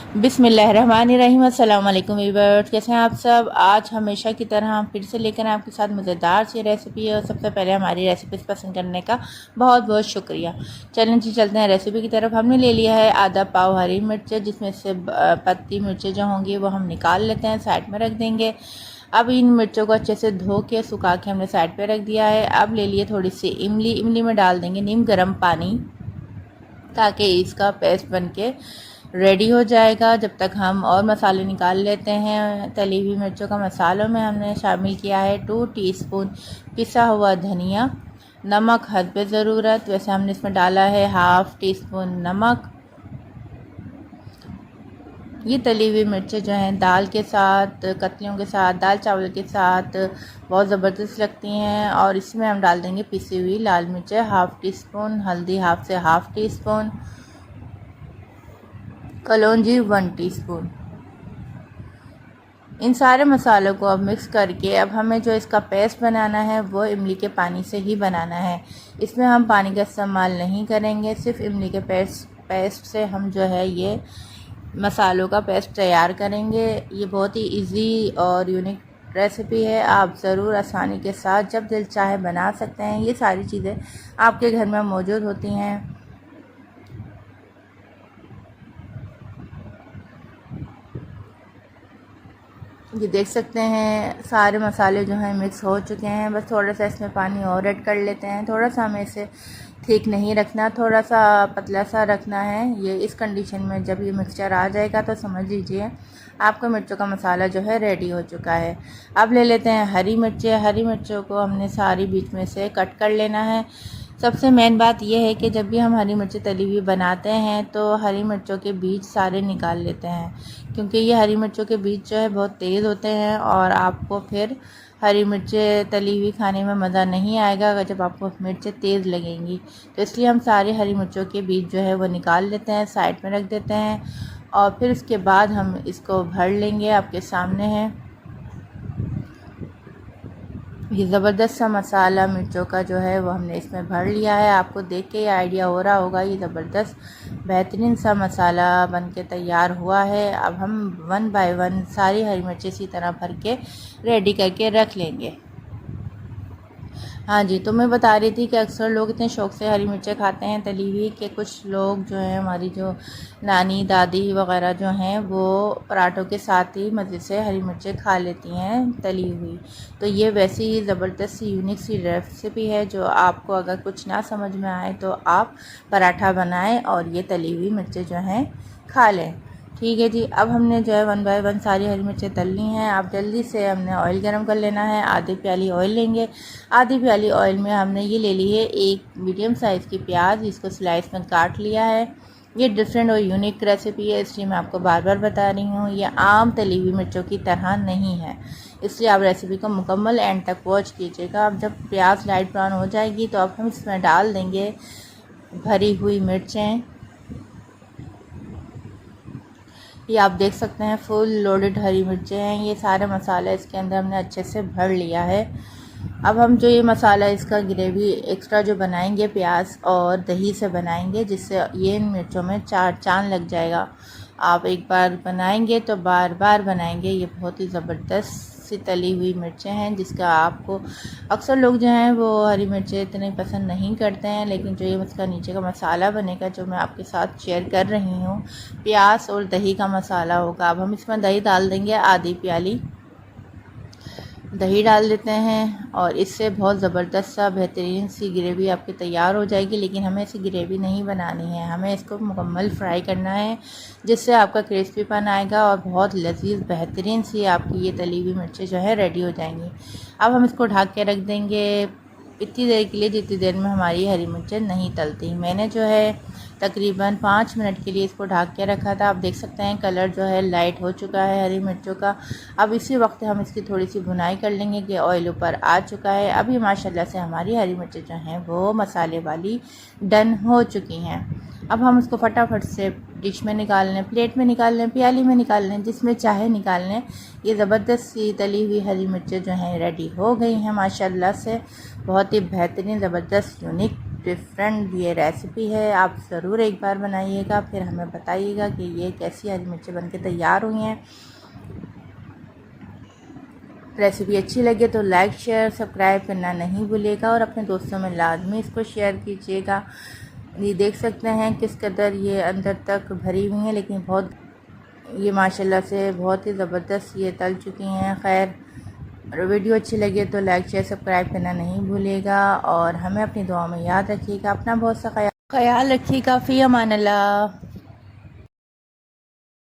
बिस्मिल्लाहिर्रहमानिर्रहीम। अस्सलाम वालेकुम व्यूअर्स, कैसे हैं आप सब। आज हमेशा की तरह हम फिर से लेकर आपके साथ मज़ेदार सी रेसिपी है। और सबसे पहले हमारी रेसिपीज़ पसंद करने का बहुत बहुत शुक्रिया। चलें जी, चलते हैं रेसिपी की तरफ। हमने ले लिया है आधा पाव हरी मिर्च, जिसमें से पत्ती मिर्चें जो होंगी वो हम निकाल लेते हैं, साइड में रख देंगे। अब इन मिर्चों को अच्छे से धो के सुखा के हमने साइड पे रख दिया है। अब ले लिए थोड़ी सी इमली में डाल देंगे नीम गर्म पानी, ताकि इसका पेस्ट बन के रेडी हो जाएगा। जब तक हम और मसाले निकाल लेते हैं। तली हुई मिर्चों का मसालों में हमने शामिल किया है 2 टीस्पून पिसा हुआ धनिया, नमक हस्बे ज़रूरत, वैसे हमने इसमें डाला है हाफ़ टी स्पून नमक। ये तली हुई मिर्चें जो हैं दाल के साथ, कतलियों के साथ, दाल चावल के साथ बहुत ज़बरदस्त लगती हैं। और इसमें हम डाल देंगे पिसी हुई लाल मिर्चें हाफ़ टी स्पून, हल्दी हाफ़ टी स्पून, कलौंजी 1 टीस्पून। इन सारे मसालों को अब मिक्स करके अब हमें जो इसका पेस्ट बनाना है वो इमली के पानी से ही बनाना है। इसमें हम पानी का इस्तेमाल नहीं करेंगे, सिर्फ इमली के पेस्ट से हम जो है ये मसालों का पेस्ट तैयार करेंगे। ये बहुत ही इजी और यूनिक रेसिपी है। आप ज़रूर आसानी के साथ जब दिल चाहे बना सकते हैं। ये सारी चीज़ें आपके घर में मौजूद होती हैं। ये देख सकते हैं सारे मसाले जो हैं मिक्स हो चुके हैं। बस थोड़ा सा इसमें पानी और ऐड कर लेते हैं। थोड़ा सा हमें इसे ठीक नहीं रखना, थोड़ा सा पतला सा रखना है। ये इस कंडीशन में जब ये मिक्सचर आ जाएगा तो समझ लीजिए आपका मिर्चों का मसाला जो है रेडी हो चुका है। अब ले लेते हैं हरी मिर्चें। हरी मिर्चों को हमने सारी बीच में से कट कर लेना है। सबसे मेन बात यह है कि जब भी हम हरी मिर्ची तली हुई बनाते हैं तो हरी मिर्चों के बीज सारे निकाल लेते हैं, क्योंकि ये हरी मिर्चों के बीज जो है बहुत तेज़ होते हैं और आपको फिर हरी मिर्चें तली हुई खाने में मज़ा नहीं आएगा अगर जब आपको मिर्चें तेज़ लगेंगी। तो इसलिए हम सारे हरी मिर्चों के बीज जो है वो निकाल लेते हैं, साइड में रख देते हैं। और फिर उसके बाद हम इसको भर लेंगे। आपके सामने है ये ज़बरदस्त सा मसाला मिर्चों का जो है वो हमने इसमें भर लिया है। आपको देख के ये आइडिया हो रहा होगा ये ज़बरदस्त बेहतरीन सा मसाला बन के तैयार हुआ है। अब हम 1 बाय 1 सारी हरी मिर्चें इसी तरह भर के रेडी करके रख लेंगे। हाँ जी, तो मैं बता रही थी कि अक्सर लोग इतने शौक़ से हरी मिर्चें खाते हैं तली हुई कि कुछ लोग जो हैं हमारी जो नानी दादी वग़ैरह जो हैं वो पराठों के साथ ही मज़े से हरी मिर्चें खा लेती हैं तली हुई। तो ये वैसी ही ज़बरदस्त सी यूनिक सी रेसिपी है जो आपको अगर कुछ ना समझ में आए तो आप पराठा बनाएं और ये तली हुई मिर्चें जो हैं खा लें। ठीक है जी। अब हमने जो है 1 बाय 1 सारी हरी मिर्चें तल ली हैं। अब जल्दी से हमने ऑयल गरम कर लेना है। आधी प्याली ऑयल लेंगे। आधी प्याली ऑयल में हमने ये ले ली है एक मीडियम साइज़ की प्याज, इसको स्लाइस में काट लिया है। ये डिफरेंट और यूनिक रेसिपी है, इसलिए मैं आपको बार बार बता रही हूँ। ये आम तली हुई मिर्चों की तरह नहीं है, इसलिए आप रेसिपी को मुकम्मल एंड तक वॉच कीजिएगा। अब जब प्याज लाइट ब्राउन हो जाएगी तो अब हम इसमें डाल देंगे भरी हुई मिर्चें। ये आप देख सकते हैं फुल लोडेड हरी मिर्चें हैं। ये सारे मसाला इसके अंदर हमने अच्छे से भर लिया है। अब हम जो ये मसाला इसका ग्रेवी एक्स्ट्रा जो बनाएंगे प्याज और दही से बनाएंगे, जिससे ये इन मिर्चों में चांद लग जाएगा। आप एक बार बनाएंगे तो बार बार बनाएंगे। ये बहुत ही ज़बरदस्त सी तली हुई मिर्चें हैं, जिसका आपको अक्सर लोग जो हैं वो हरी मिर्चें इतनी पसंद नहीं करते हैं, लेकिन जो ये इसका नीचे का मसाला बनेगा जो मैं आपके साथ शेयर कर रही हूँ, प्याज और दही का मसाला होगा। अब हम इसमें दही डाल देंगे, आधी प्याली दही डाल देते हैं और इससे बहुत ज़बरदस्त सा बेहतरीन सी ग्रेवी आपकी तैयार हो जाएगी। लेकिन हमें ऐसी ग्रेवी नहीं बनानी है, हमें इसको मुकम्मल फ्राई करना है, जिससे आपका क्रिस्पीपन आएगा और बहुत लजीज बेहतरीन सी आपकी ये तली हुई मिर्चें जो है रेडी हो जाएंगी। अब हम इसको ढक के रख देंगे इतनी देर के लिए जितनी देर में हमारी हरी मिर्चें नहीं तलती। मैंने जो है तकरीबन 5 मिनट के लिए इसको ढक के रखा था। आप देख सकते हैं कलर जो है लाइट हो चुका है हरी मिर्चों का। अब इसी वक्त हम इसकी थोड़ी सी भुनाई कर लेंगे कि ऑयल ऊपर आ चुका है। अभी माशाल्लाह से हमारी हरी मिर्चें जो हैं वो मसाले वाली डन हो चुकी हैं। अब हम उसको फटाफट से डिश में निकाल लें, प्लेट में निकाल लें, प्याली में निकाल लें, जिसमें चाहे निकाल लें। ये ज़बरदस्त सी तली हुई हरी मिर्चें जो हैं रेडी हो गई हैं माशाल्लाह से। बहुत ही बेहतरीन ज़बरदस्त यूनिक डिफरेंट ये रेसिपी है। आप ज़रूर एक बार बनाइएगा, फिर हमें बताइएगा कि ये कैसी हरी मिर्चें बनके तैयार हुई हैं। रेसिपी अच्छी लगे तो लाइक शेयर सब्सक्राइब करना नहीं भूलिएगा और अपने दोस्तों में लाजमी इसको शेयर कीजिएगा। ये देख सकते हैं किस कदर ये अंदर तक भरी हुई हैं, लेकिन बहुत ये माशाल्लाह से बहुत ही ज़बरदस्त ये तल चुकी हैं। खैर, और वीडियो अच्छी लगे तो लाइक शेयर सब्सक्राइब करना नहीं भूलिएगा और हमें अपनी दुआ में याद रखिएगा। अपना बहुत सा ख्याल रखिएगा। फ़ी अमान अल्लाह।